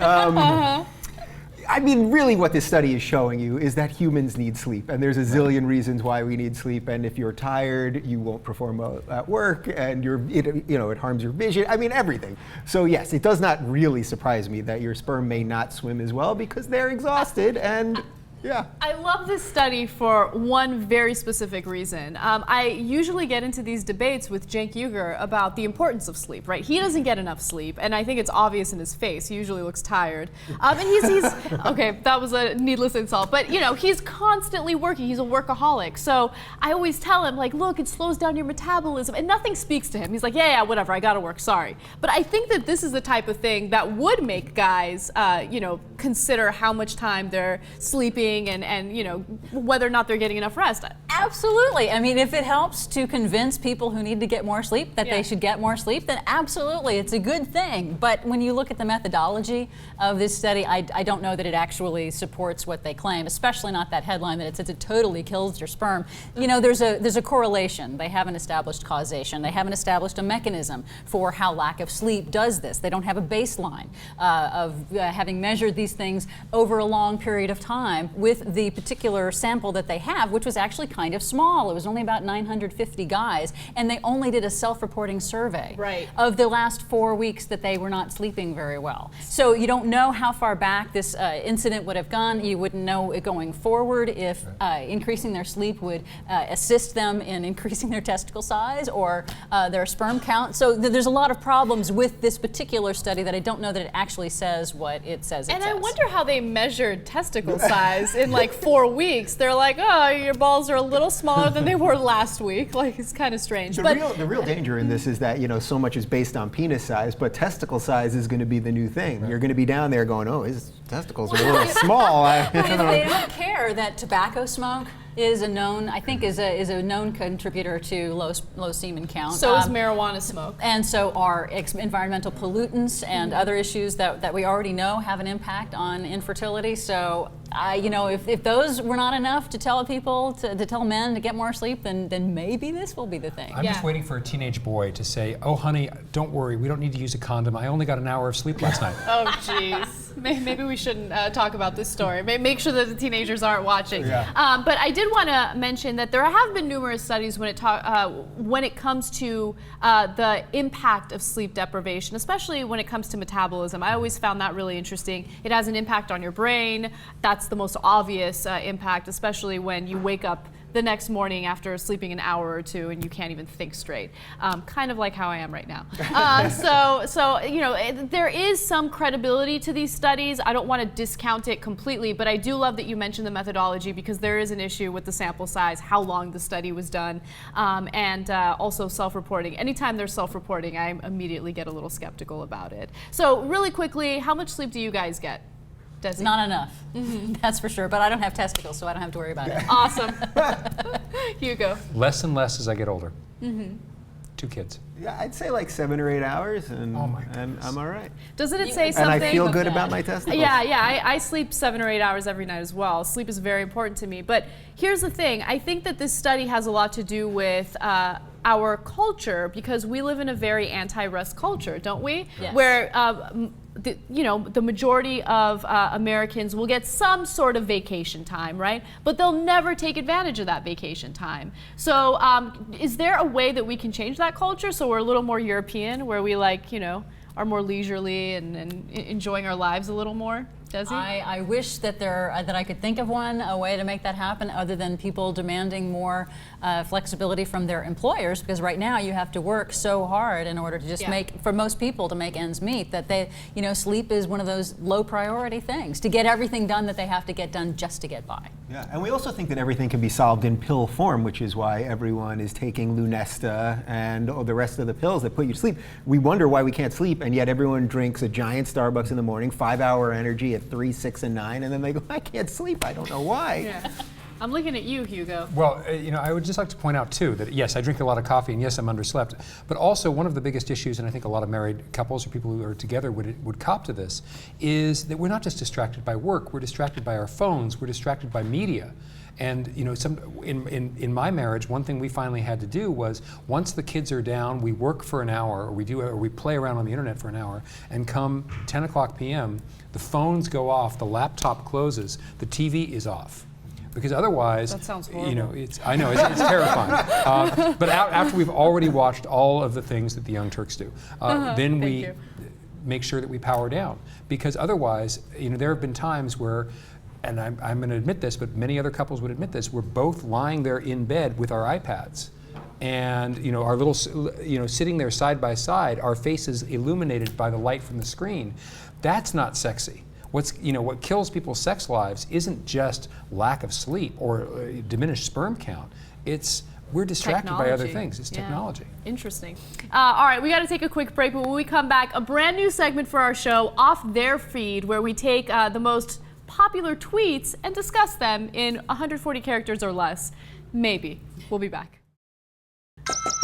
I mean, really what this study is showing you is that humans need sleep, and there's a zillion reasons why we need sleep, and if you're tired, you won't perform well at work, and it harms your vision, I mean, everything. So yes, it does not really surprise me that your sperm may not swim as well because they're exhausted, and yeah. I love this study for one very specific reason. I usually get into these debates with Cenk Uygur about the importance of sleep, right? He doesn't get enough sleep, and I think it's obvious in his face. He usually looks tired. And he's okay, that was a needless insult, but he's constantly working. He's a workaholic. So I always tell him, like, look, it slows down your metabolism, and nothing speaks to him. He's like, yeah, whatever, I gotta work, sorry. But I think that this is the type of thing that would make guys, consider how much time they're sleeping and whether or not they're getting enough rest. Absolutely. I mean, if it helps to convince people who need to get more sleep that they should get more sleep, then absolutely, it's a good thing. But when you look at the methodology of this study, I don't know that it actually supports what they claim, especially not that headline that it says it totally kills your sperm. There's a correlation. They haven't established causation. They haven't established a mechanism for how lack of sleep does this. They don't have a baseline of having measured these things over a long period of time with the particular sample that they have, which was actually kind of small. It was only about 950 guys, and they only did a self-reporting survey of the last 4 weeks that they were not sleeping very well. So you don't know how far back this incident would have gone. You wouldn't know it going forward if increasing their sleep would assist them in increasing their testicle size or their sperm count. So there's a lot of problems with this particular study that I don't know that it actually says what it says it says. And I wonder how they measured testicle size in like 4 weeks. They're like, oh, your balls are a little smaller than they were last week. Like, it's kind of strange. The real danger in this is that, so much is based on penis size, but testicle size is going to be the new thing. You're going to be down there going, oh, his testicles are a little small. They don't care that tobacco smoke is a known, I think, is a known contributor to low semen count. So is marijuana smoke. And so are environmental pollutants and other issues that we already know have an impact on infertility. So, if those were not enough to tell people, to tell men to get more sleep, then maybe this will be the thing. I'm just waiting for a teenage boy to say, oh, honey, don't worry, we don't need to use a condom. I only got an hour of sleep last night. Oh, jeez. Maybe we shouldn't talk about this story. Make sure that the teenagers aren't watching. Yeah. But I did want to mention that there have been numerous studies when it comes to the impact of sleep deprivation, especially when it comes to metabolism. I always found that really interesting. It has an impact on your brain. That's the most obvious impact, especially when you wake up the next morning after sleeping an hour or two and you can't even think straight. Kind of like how I am right now. There is some credibility to these studies. I don't want to discount it completely, but I do love that you mentioned the methodology because there is an issue with the sample size, how long the study was done, and also self-reporting. Anytime there's self-reporting, I immediately get a little skeptical about it. So really quickly, how much sleep do you guys get? Desi? Not enough, that's for sure. But I don't have testicles, so I don't have to worry about it. Awesome. Hugo. Less and less as I get older. 2 kids. Yeah, I'd say like 7 or 8 hours, and, Oh my and goodness. I'm all right. Doesn't it You- say And something? And I feel good Okay. about my testicles. Yeah, I sleep 7 or 8 hours every night as well. Sleep is very important to me. But here's the thing. I think that this study has a lot to do with our culture, because we live in a very anti-rest culture, don't we? Yes. Where the majority of Americans will get some sort of vacation time, right? But they'll never take advantage of that vacation time. So is there a way that we can change that culture so we're a little more European, where we are more leisurely and enjoying our lives a little more? Desi? I wish that that I could think of a way to make that happen, other than people demanding more flexibility from their employers, because right now you have to work so hard in order to just for most people to make ends meet, that sleep is one of those low priority things, to get everything done that they have to get done just to get by. Yeah, and we also think that everything can be solved in pill form, which is why everyone is taking Lunesta and the rest of the pills that put you to sleep. We wonder why we can't sleep, and yet everyone drinks a giant Starbucks in the morning, 5-hour energy at 3, 6, and 9, and then they go, I can't sleep, I don't know why. Yeah. I'm looking at you, Hugo. Well, I would just like to point out too that yes, I drink a lot of coffee, and yes, I'm underslept. But also, one of the biggest issues, and I think a lot of married couples or people who are together would cop to this, is that we're not just distracted by work. We're distracted by our phones. We're distracted by media. And in my marriage, one thing we finally had to do was, once the kids are down, we work for an hour, or we play around on the internet for an hour, and come 10 o'clock p.m., the phones go off, the laptop closes, the TV is off. Because otherwise, that sounds horrible. it's terrifying. But after we've already watched all of the things that the Young Turks do, then we make sure that we power down. Because otherwise, there have been times where, and I'm going to admit this, but many other couples would admit this, we're both lying there in bed with our iPads, and our little, sitting there side by side, our faces illuminated by the light from the screen. That's not sexy. What kills people's sex lives isn't just lack of sleep or diminished sperm count. We're distracted by other things. It's technology. Interesting. All right, we got to take a quick break, but when we come back, a brand new segment for our show, Off Their Feed, where we take the most popular tweets and discuss them in 140 characters or less. Maybe. We'll be back.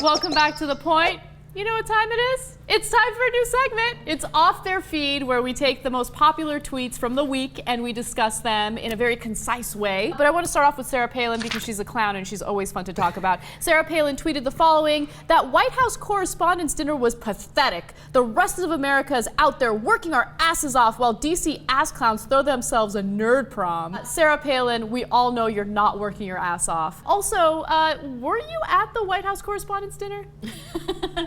Welcome back to The Point. You know what time it is? It's time for a new segment. It's Off Their Feed, where we take the most popular tweets from the week and we discuss them in a very concise way. But I want to start off with Sarah Palin, because she's a clown and she's always fun to talk about. Sarah Palin tweeted the following: that White House Correspondents' Dinner was pathetic. The rest of America is out there working our asses off while DC ass clowns throw themselves a nerd prom. Sarah Palin, we all know you're not working your ass off. Also, were you at the White House Correspondents' Dinner?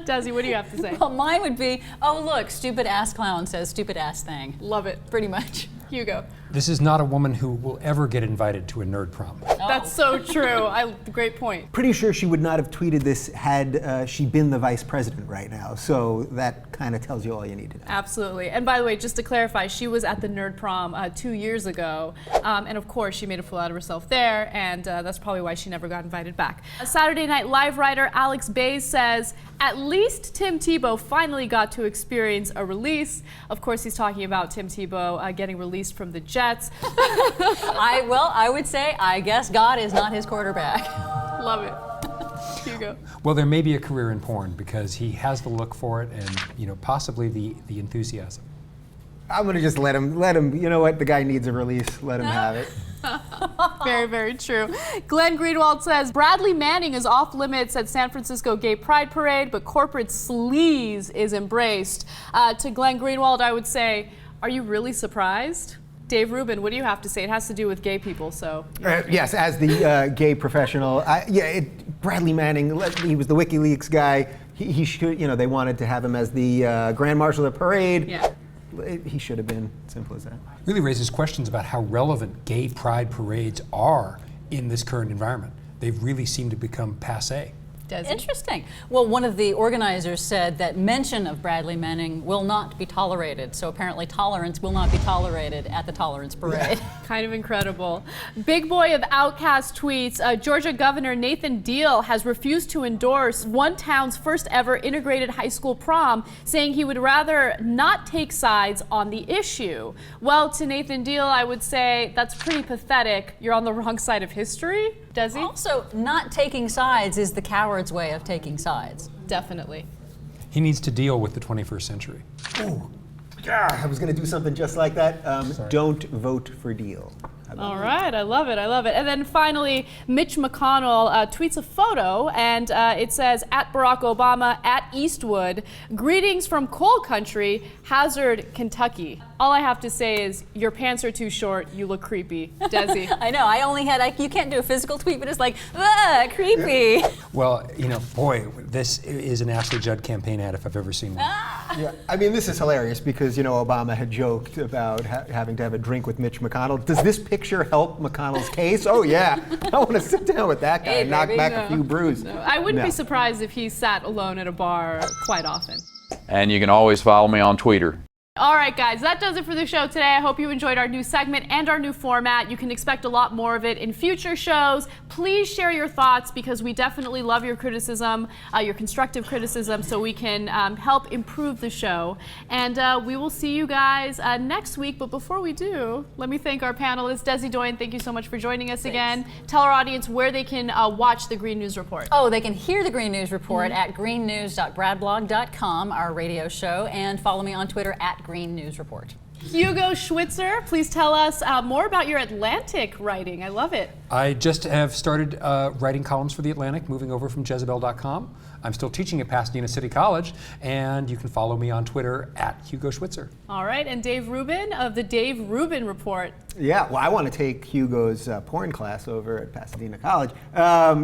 Desi, what do you have to say? Well, mine would be, oh look, stupid ass clown says stupid ass thing. Love it. Pretty much. Hugo. This is not a woman who will ever get invited to a nerd prom. That's so true. Great point. Pretty sure she would not have tweeted this had she been the vice president right now. So that kind of tells you all you need to know. Absolutely. And by the way, just to clarify, she was at the nerd prom 2 years ago. And of course, she made a fool out of herself there. And that's probably why she never got invited back. Saturday Night Live writer Alex Bays says, at least Tim Tebow finally got to experience a release. Of course, he's talking about Tim Tebow getting released from the Jets. I would say, I guess God is not his quarterback. Love it. Hugo. Well, there may be a career in porn, because he has the look for it, and possibly the enthusiasm. I'm gonna just let him. You know what? The guy needs a release. Let him have it. Very, very true. Glenn Greenwald says, Bradley Manning is off limits at San Francisco Gay Pride Parade, but corporate sleaze is embraced. To Glenn Greenwald, I would say, are you really surprised? Dave Rubin, what do you have to say? It has to do with gay people, so. Yes, as the gay professional, Bradley Manning, he was the WikiLeaks guy. He should, they wanted to have him as the Grand Marshal of the parade. Yeah. He should have been. Simple as that. Really raises questions about how relevant gay pride parades are in this current environment. They've really seemed to become passé. Desi? Interesting. Well, one of the organizers said that mention of Bradley Manning will not be tolerated. So apparently tolerance will not be tolerated at the tolerance parade. Kind of incredible. Big boy of Outcast tweets, Georgia Governor Nathan Deal has refused to endorse one town's first ever integrated high school prom, saying he would rather not take sides on the issue. Well, to Nathan Deal, I would say that's pretty pathetic. You're on the wrong side of history. Desi? Also, not taking sides is the coward's way of taking sides. Definitely. He needs to deal with the 21st century. Oh, yeah, I was going to do something just like that. Don't vote for Deal. All right, I love it, I love it. And then finally, Mitch McConnell tweets a photo, and it says, at Barack Obama, at Eastwood, greetings from coal country, Hazard, Kentucky. All I have to say is, your pants are too short, you look creepy. Desi. I know, I only had, you can't do a physical tweet, but it's like, creepy. Well, you know, boy, this is an Ashley Judd campaign ad if I've ever seen one. Yeah, I mean, this is hilarious because, you know, Obama had joked about having to have a drink with Mitch McConnell. Does this picture help McConnell's case? Oh, yeah. I want to sit down with that guy and knock back a few brews. No, I wouldn't be surprised if he sat alone at a bar quite often. And you can always follow me on Twitter. All right, guys, that does it for the show today. I hope you enjoyed our new segment and our new format. You can expect a lot more of it in future shows. Please share your thoughts because we definitely love your criticism, your constructive criticism, so we can help improve the show. And we will see you guys next week. But before we do, let me thank our panelists. Desi Doyen, thank you so much for joining us again. Tell our audience where they can watch the Green News Report. Oh, they can hear the Green News Report at greennews.bradblog.com, our radio show, and follow me on Twitter at Green News Report. Hugo Schwitzer, please tell us more about your Atlantic writing. I love it. I just have started writing columns for The Atlantic, moving over from Jezebel.com. I'm still teaching at Pasadena City College, and you can follow me on Twitter at Hugo Schwitzer. All right, and Dave Rubin of the Dave Rubin Report. Yeah, well, I want to take Hugo's porn class over at Pasadena College.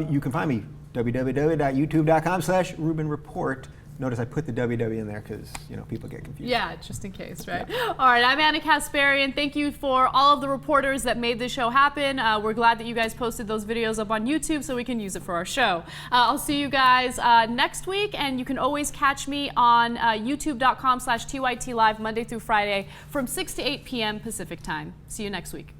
You can find me, www.youtube.com/Rubin Report. Notice I put the WW in there because, you know, people get confused. Yeah, just in case, right? Yeah. All right, I'm Anna Kasparian. Thank you for all of the reporters that made this show happen. We're glad that you guys posted those videos up on YouTube so we can use it for our show. I'll see you guys next week, and you can always catch me on youtube.com/TYT Live Monday through Friday from 6 to 8 p.m. Pacific time. See you next week.